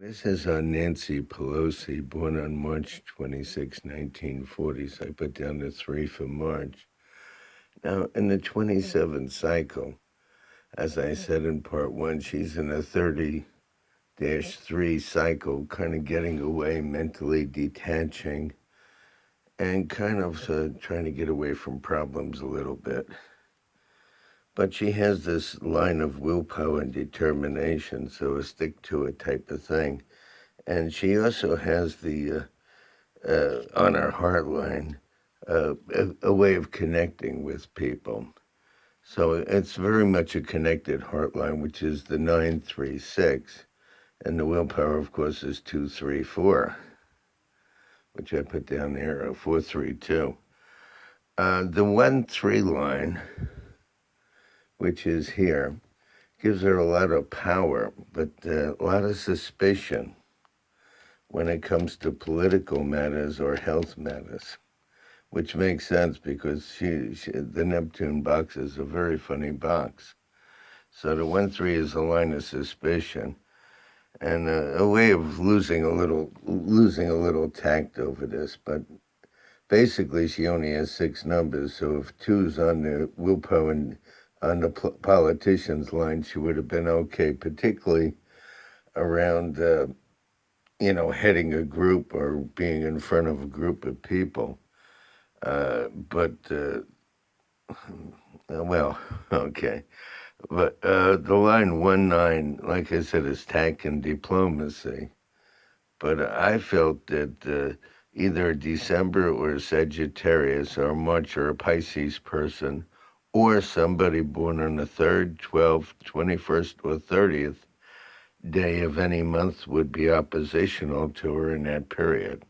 This is on Nancy Pelosi, born on March 26, 1940. So I put down the 3 for March. Now, in the 27th cycle, as I said in part 1, she's in a 30-3 cycle, kind of getting away, mentally detaching, and kind of trying to get away from problems a little bit. But she has this line of willpower and determination, so a stick-to-it type of thing. And she also has the on our heart line, a way of connecting with people. So it's very much a connected heart line, which is the 936. And the willpower, of course, is 234, which I put down there, 432. The 1-3 line, which is here, gives her a lot of power, but a lot of suspicion when it comes to political matters or health matters, which makes sense because the Neptune box is a very funny box. So the 1-3 is a line of suspicion and a way of losing a little tact over this. But basically, she only has 6 numbers. So if 2's on the willpower and on the politician's line, she would have been okay, particularly around heading a group or being in front of a group of people. Well, okay. But the line 1-9, like I said, is tact and diplomacy. But I felt that either a December or a Sagittarius or a March or a Pisces person, or somebody born on the 3rd, 12th, 21st, or 30th day of any month would be oppositional to her in that period.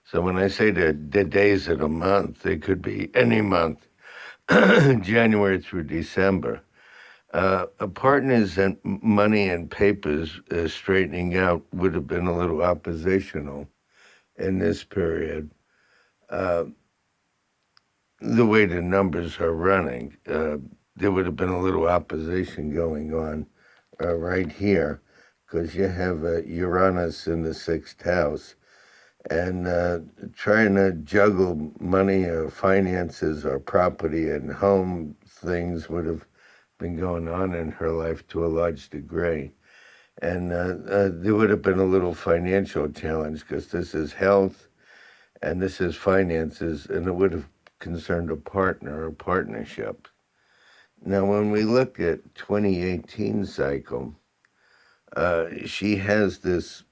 So when I say the days of the month, they could be any month, January through December. Partners and money and papers straightening out would have been a little oppositional in this period. The way the numbers are running, there would have been a little opposition going on right here, because you have Uranus in the 6th house, and trying to juggle money or finances or property and home things would have been going on in her life to a large degree. And there would have been a little financial challenge because this is health and this is finances, and it would have concerned a partner or partnership. Now, when we look at 2018 cycle, she has this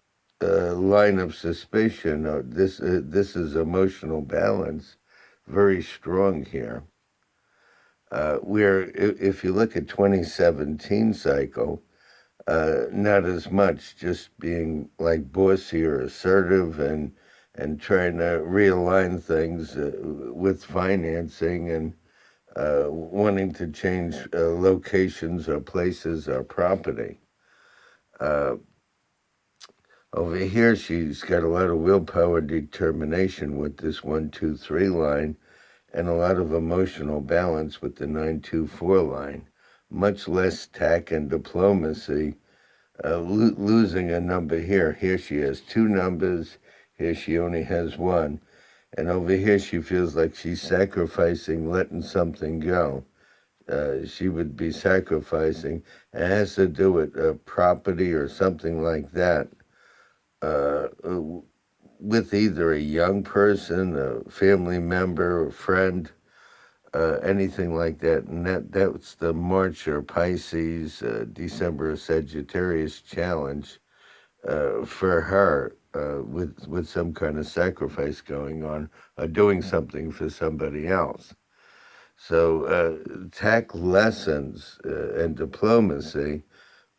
line of suspicion. This is emotional balance, very strong here. Where if you look at 2017 cycle, not as much, just being like bossy or assertive and trying to realign things with financing and wanting to change locations or places or property. Over here, she's got a lot of willpower, determination with this 1-2-3 line, and a lot of emotional balance with the 9-2-4 line. Much less tact and diplomacy, losing a number here. Here she has 2 numbers, here she only has 1. And over here she feels like she's sacrificing, letting something go. She would be sacrificing. It has to do with property or something like that. With either a young person, a family member, a friend, anything like that. And that's the March or Pisces, December or Sagittarius challenge for her, with some kind of sacrifice going on, doing something for somebody else. So tact lessons and diplomacy,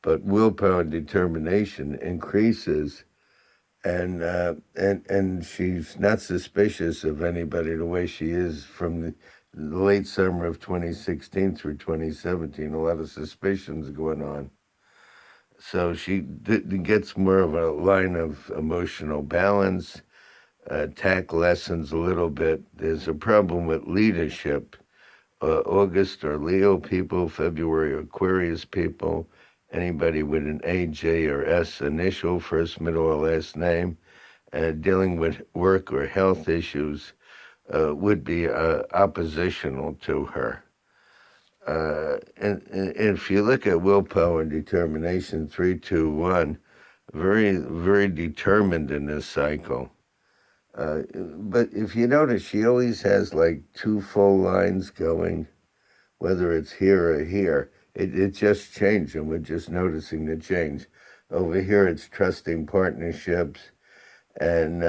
but willpower and determination increases. And she's not suspicious of anybody the way she is from the late summer of 2016 through 2017. A lot of suspicions going on. So she gets more of a line of emotional balance, tact lessons a little bit. There's a problem with leadership. August are Leo people, February Aquarius people, anybody with an A, J, or S initial, first, middle, or last name, dealing with work or health issues would be oppositional to her. And if you look at willpower and determination, 3, 2, 1, very, very determined in this cycle. But if you notice, she always has like two full lines going, whether it's here or here. It just changed, and we're just noticing the change. Over here, it's trusting partnerships and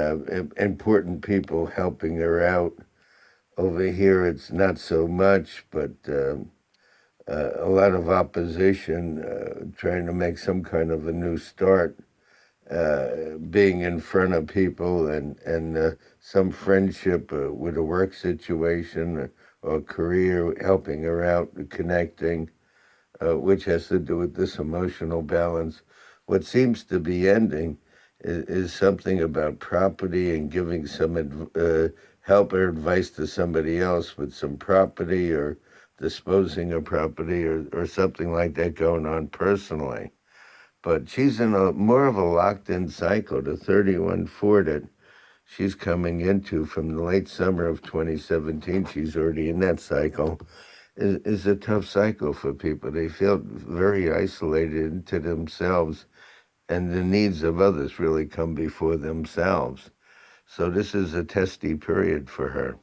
important people helping her out. Over here, it's not so much, but a lot of opposition, trying to make some kind of a new start, being in front of people, and some friendship with a work situation or career, helping her out, connecting, which has to do with this emotional balance. What seems to be ending is something about property and giving some help or advice to somebody else with some property or disposing of property or something like that going on personally. But she's in a more of a locked-in cycle, the 31-4 that she's coming into from the late summer of 2017. She's already in that cycle. Is a tough cycle for people. They feel very isolated into themselves, and the needs of others really come before themselves. So this is a testy period for her.